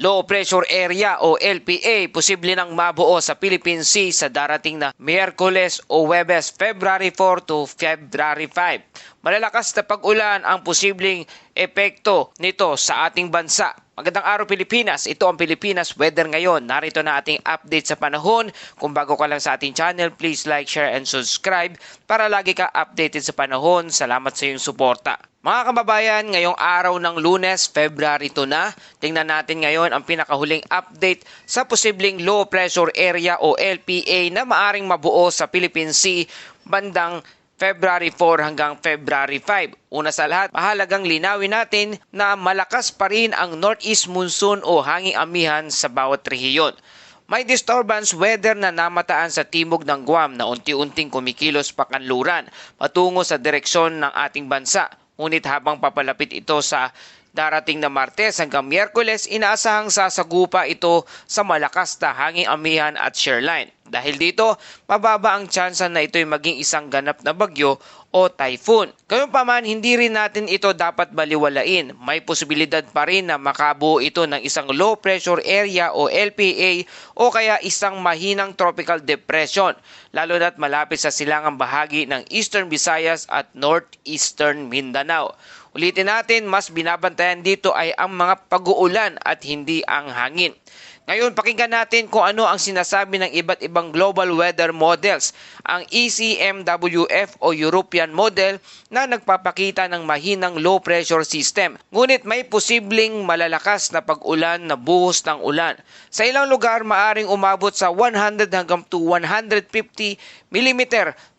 low pressure area o LPA posible nang mabuo sa Philippine Sea sa darating na Miyerkules o Huwebes, February 4 to February 5. Malalakas na pag-ulan ang posibleng epekto nito sa ating bansa. Magandang araw Pilipinas, ito ang Pilipinas Weather ngayon. Narito na ating update sa panahon. Kung bago ka lang sa ating channel, please like, share, and subscribe para lagi ka updated sa panahon. Salamat sa iyong suporta. Mga kababayan, ngayong araw ng Lunes, February 2 na, tingnan natin ngayon ang pinakahuling update sa posibleng low pressure area o LPA na maaring mabuo sa Philippine Sea bandang February 4 hanggang February 5. Una sa lahat, mahalagang linawin natin na malakas pa rin ang northeast monsoon o hanging amihan sa bawat rehiyon. May disturbance weather na namataan sa timog ng Guam na unti-unting kumikilos pakanluran patungo sa direksyon ng ating bansa. Ngunit habang papalapit ito sa darating na Martes hanggang Miyerkules, inaasahang sasagupa ito sa malakas na hanging amihan at shearline. Dahil dito, mababa ang tsansa na ito'y maging isang ganap na bagyo o typhoon. Gayunpaman, hindi rin natin ito dapat baliwalain. May posibilidad pa rin na makabuo ito ng isang low pressure area o LPA o kaya isang mahinang tropical depression, lalo na't malapit sa silangang bahagi ng Eastern Visayas at Northeastern Mindanao. Ulitin natin, mas binabantayan dito ay ang mga pag-uulan at hindi ang hangin. Ngayon, pakinggan natin kung ano ang sinasabi ng iba't ibang global weather models. Ang ECMWF o European model na nagpapakita ng mahinang low pressure system. Ngunit may posibleng malalakas na pag-ulan na buhos ng ulan. Sa ilang lugar, maaring umabot sa 100 hanggang to 150 mm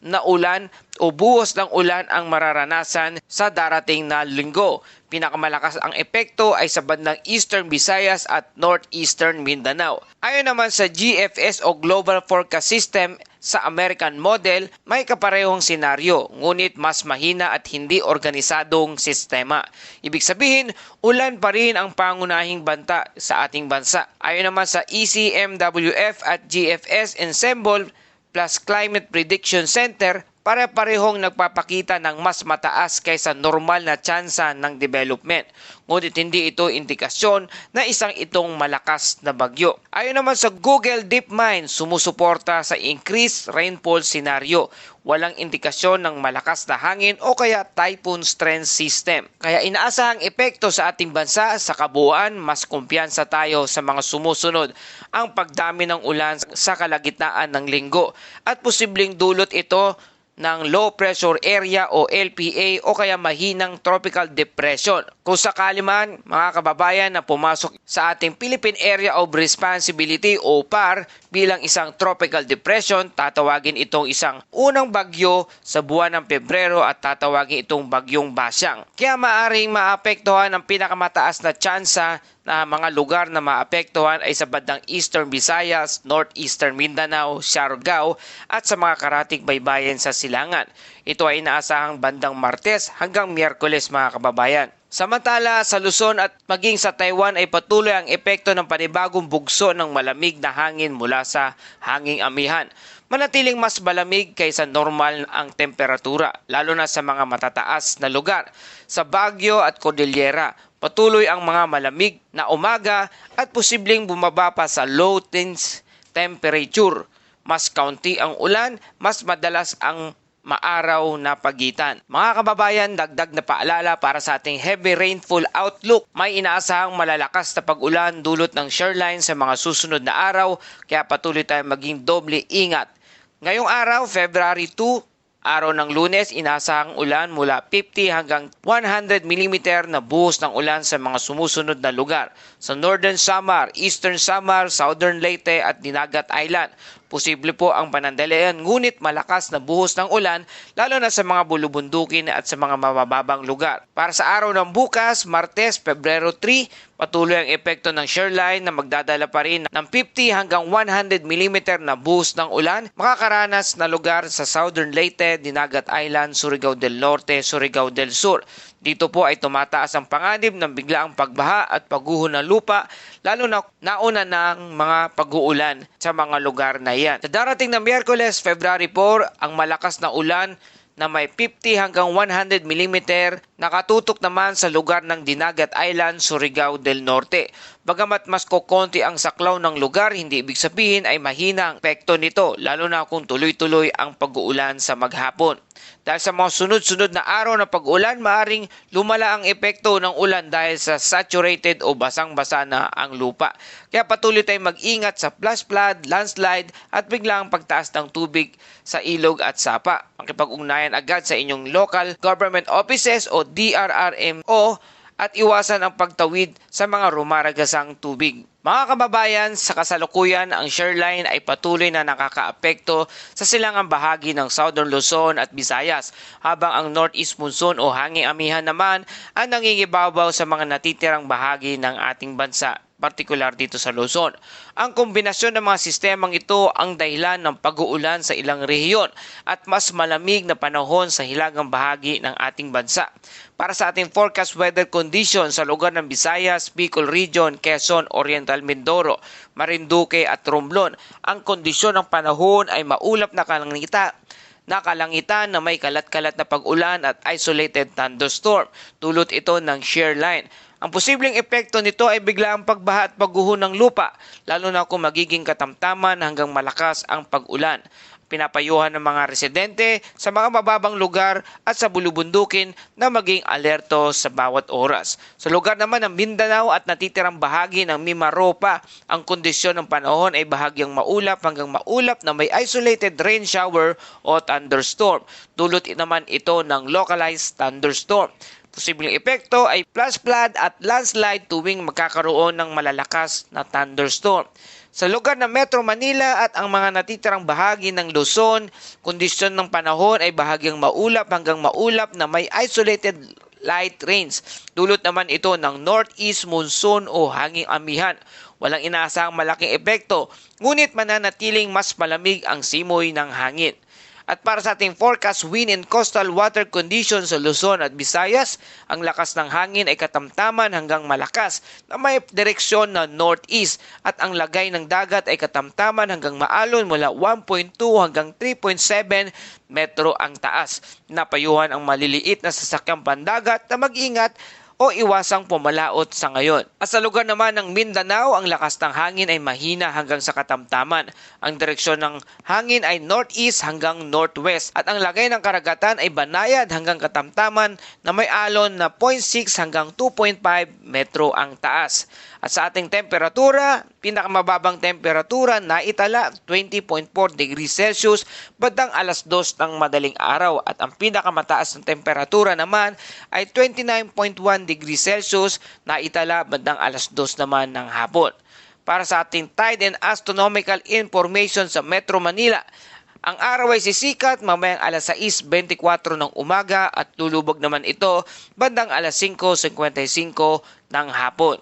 na ulan o buhos ng ulan ang mararanasan sa darating na linggo. Pinakamalakas ang epekto ay sa bandang Eastern Visayas at Northeastern Mindanao. Ayon naman sa GFS o Global Forecast System sa American model, may kaparehong senaryo, ngunit mas mahina at hindi organisadong sistema. Ibig sabihin, ulan pa rin ang pangunahing banta sa ating bansa. Ayon naman sa ECMWF at GFS Ensemble plus Climate Prediction Center, pare-parehong nagpapakita ng mas mataas kaysa normal na tsansa ng development. Ngunit hindi ito indikasyon na isang itong malakas na bagyo. Ayon naman sa Google DeepMind, sumusuporta sa increased rainfall scenario. Walang indikasyon ng malakas na hangin o kaya typhoon strength system. Kaya inaasahang epekto sa ating bansa sa kabuuan, mas kumpiyansa tayo sa mga sumusunod ang pagdami ng ulan sa kalagitnaan ng linggo at posibleng dulot ito ng low pressure area o LPA o kaya mahinang tropical depression. Kung sakali man, mga kababayan, na pumasok sa ating Philippine Area of Responsibility o PAR bilang isang tropical depression, tatawagin itong isang unang bagyo sa buwan ng Pebrero at tatawagin itong bagyong Basyang. Kaya maaring maapektuhan ang pinakamataas na tsansa na mga lugar na maapektuhan ay sa bandang Eastern Visayas, Northeastern Mindanao, Siargao at sa mga karatig baybayin sa silangan. Ito ay inaasahang bandang Martes hanggang Miyerkules, mga kababayan. Samantala, sa Luzon at maging sa Taiwan ay patuloy ang epekto ng panibagong bugso ng malamig na hangin mula sa hanging amihan. Manatiling mas malamig kaysa normal ang temperatura, lalo na sa mga matataas na lugar. Sa Baguio at Cordillera, patuloy ang mga malamig na umaga at posibleng bumaba pa sa low teens temperature. Mas kaunti ang ulan, mas madalas ang maaraw na pagitan. Mga kababayan, dagdag na paalala para sa ating heavy rainfall outlook. May inaasahang malalakas na pag-ulan dulot ng shoreline sa mga susunod na araw, kaya patuloy tayong maging doble ingat. Ngayong araw, February 2, araw ng Lunes, inaasahang ulan mula 50 hanggang 100 mm na buhos ng ulan sa mga sumusunod na lugar. Sa Northern Samar, Eastern Samar, Southern Leyte at Dinagat Island. Posible po ang panandalian, ngunit malakas na buhos ng ulan lalo na sa mga bulubundukin at sa mga mabababang lugar. Para sa araw ng bukas, Martes, Pebrero 3, patuloy ang epekto ng shoreline na magdadala pa rin ng 50 hanggang 100 mm na buhos ng ulan. Makakaranas na lugar sa Southern Leyte, Dinagat Island, Surigao del Norte, Surigao del Sur. Dito po ay tumataas ang panganib ng biglaang pagbaha at pagguho ng lupa, lalo na nauna ng mga pag-uulan sa mga lugar na yan. Sa darating na Miyerkules, February 4, ang malakas na ulan na may 50 hanggang 100 mm Nakatutok naman sa lugar ng Dinagat Island, Surigao del Norte. Bagamat mas kokonti ang saklaw ng lugar, hindi ibig sabihin ay mahina ang epekto nito, lalo na kung tuloy-tuloy ang pag-uulan sa maghapon. Dahil sa mga sunod-sunod na araw ng pag-ulan, maaring lumala ang epekto ng ulan dahil sa saturated o basang-basa na ang lupa. Kaya patuloy tayong mag-ingat sa flash flood, landslide at biglang pagtaas ng tubig sa ilog at sapa. Makipag-ugnayan agad sa inyong local government offices o DRRMO at iwasan ang pagtawid sa mga rumaragasang tubig. Mga kababayan, sa kasalukuyan, ang shoreline ay patuloy na nakakaapekto sa silangang bahagi ng Southern Luzon at Visayas, habang ang Northeast Monsoon o hanging amihan naman ang nangingibabaw sa mga natitirang bahagi ng ating bansa, partikular dito sa Luzon. Ang kombinasyon ng mga sistemang ito ang dahilan ng pag-uulan sa ilang rehiyon at mas malamig na panahon sa hilagang bahagi ng ating bansa. Para sa ating forecast weather condition sa lugar ng Visayas, Bicol Region, Quezon, Oriental Mindoro, Marinduque at Romblon, ang kondisyon ng panahon ay maulap na kalangitan na may kalat-kalat na pag-ulan at isolated thunderstorm. Dulot ito ng shear line. Ang posibleng epekto nito ay biglaang pagbaha at pagguho ng lupa, lalo na kung magiging katamtaman hanggang malakas ang pag-ulan. Pinapayuhan ng mga residente sa mga mababang lugar at sa bulubundukin na maging alerto sa bawat oras. Sa lugar naman ng Mindanao at natitirang bahagi ng Mimaropa, ang kondisyon ng panahon ay bahagyang maulap hanggang maulap na may isolated rain shower o thunderstorm. Dulot naman ito ng localized thunderstorm. Posibleng epekto ay flash flood at landslide tuwing magkakaroon ng malalakas na thunderstorm. Sa lugar ng Metro Manila at ang mga natitirang bahagi ng Luzon, kondisyon ng panahon ay bahagyang maulap hanggang maulap na may isolated light rains. Dulot naman ito ng Northeast Monsoon o hanging amihan. Walang inaasahang malaking epekto, ngunit mananatiling mas malamig ang simoy ng hangin. At para sa ating forecast wind and coastal water conditions sa Luzon at Visayas, ang lakas ng hangin ay katamtaman hanggang malakas na may direksyon na northeast at ang lagay ng dagat ay katamtaman hanggang maalon mula 1.2 hanggang 3.7 metro ang taas. Napayuhan ang maliliit na sasakyang pandagat na mag-ingat o iwasang pumalaot sa ngayon. At sa lugar naman ng Mindanao, ang lakas ng hangin ay mahina hanggang sa katamtaman. Ang direksyon ng hangin ay northeast hanggang northwest at ang lagay ng karagatan ay banayad hanggang katamtaman na may alon na 0.6 hanggang 2.5 metro ang taas. At sa ating temperatura, pinakamababang temperatura na itala 20.4 degrees Celsius bandang alas 2 ng madaling araw at ang pinakamataas na temperatura naman ay 29.1 degrees Celsius na itala bandang alas 2 naman ng hapon. Para sa ating tide and astronomical information sa Metro Manila, ang araw ay sisikat mamayang alas 6:24 ng umaga at lulubog naman ito bandang alas 5:55 ng hapon.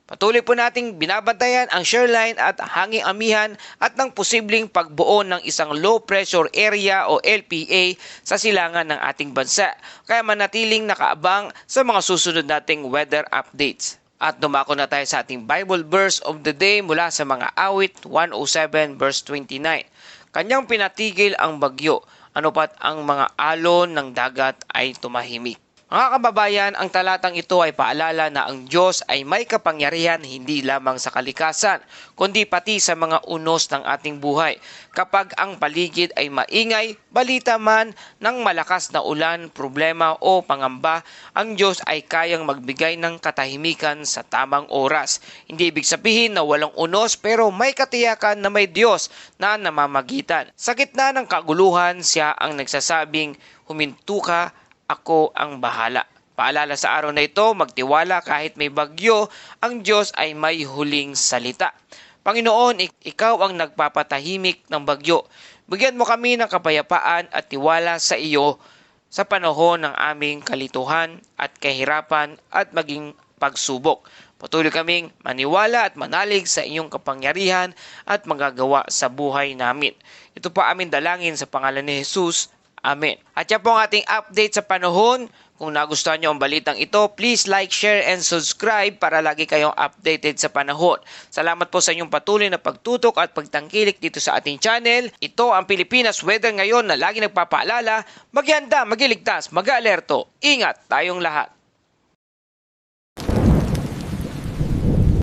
Patuloy po nating binabantayan ang shoreline at hanging amihan at ng posibleng pagbuo ng isang low pressure area o LPA sa silangan ng ating bansa. Kaya manatiling nakaabang sa mga susunod nating weather updates. At dumako na tayo sa ating Bible verse of the day mula sa mga awit 107 verse 29. Kanyang pinatigil ang bagyo, ano pat ang mga alon ng dagat ay tumahimik. Mga kababayan, ang talatang ito ay paalala na ang Diyos ay may kapangyarihan hindi lamang sa kalikasan, kundi pati sa mga unos ng ating buhay. Kapag ang paligid ay maingay, balita man ng malakas na ulan, problema o pangamba, ang Diyos ay kayang magbigay ng katahimikan sa tamang oras. Hindi ibig sabihin na walang unos pero may katiyakan na may Diyos na namamagitan. Sa gitna ng kaguluhan, siya ang nagsasabing, huminto ka, ako ang bahala. Paalala sa araw na ito, magtiwala kahit may bagyo, ang Diyos ay may huling salita. Panginoon, ikaw ang nagpapatahimik ng bagyo. Bigyan mo kami ng kapayapaan at tiwala sa iyo sa panahon ng aming kalituhan at kahirapan at maging pagsubok. Patuloy kaming maniwala at manalig sa iyong kapangyarihan at magagawa sa buhay namin. Ito po aming dalangin sa pangalan ni Jesus. Amen. At yan po ang ating update sa panahon. Kung nagustuhan nyo ang balitang ito, please like, share, and subscribe para lagi kayong updated sa panahon. Salamat po sa inyong patuloy na pagtutok at pagtangkilik dito sa ating channel. Ito ang Pilipinas Weather ngayon na lagi nagpapaalala, maghanda, magiligtas, mag-alerto. Ingat tayong lahat.